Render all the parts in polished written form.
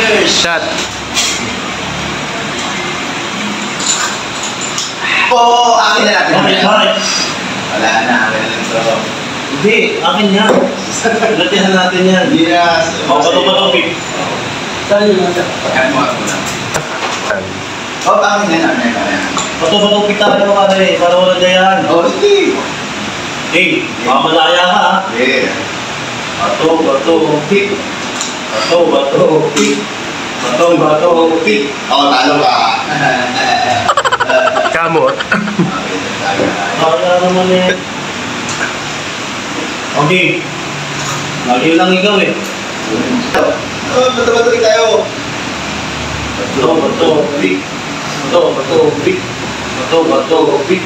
Cheers! Shot. Oo, akin na natin. Okay, bakit? Wala na, akin na lang ito. Hindi, akin yan. Latihan natin yan. Yes. Bato-bato, Pip. Saan yun lang? Pagkaan mo ako na. Oo, akin na namin. Bato-bato, Pip tayo pare. Para wala dayan. Oo, sige. Hey, mamalaya ka ha. Yeah. Bato-bato, Pip. Bato-bato, Pip. Bato-bato, Pip. Oo, talo ka. Kamot. Baka naman eh. Okay. Lagi lang ikaw eh. Bato-bato tayo. Bato-bato, Pip. Bato-bato, Pip. Bato-bato, Pip.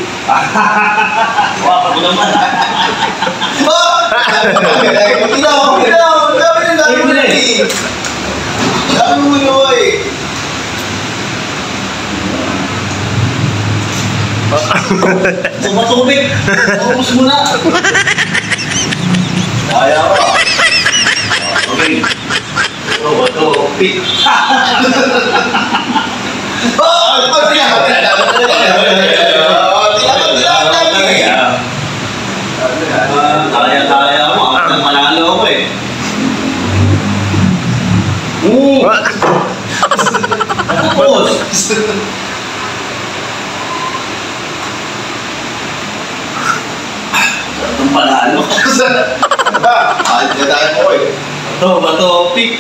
Waka ko naman. Oh! Ikaw! Dami mo na eh! Dami mo na eh! Tumatubig! Ubus mo na! Kaya ko! Okay. Bato-bato, Pip. Oh! Kaya mo. Ako nang manalo ako eh. Tapos! Itong panalo. Kahit na tayo po eh. Bato, Pip.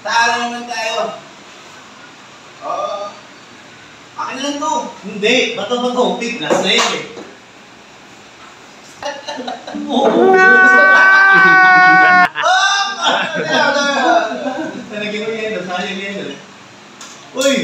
Talo naman tayo. Akin na lang to. Hindi, bato, Pip. Last na yun eh. Talagyan mo yan. Nasayang yan. Uy!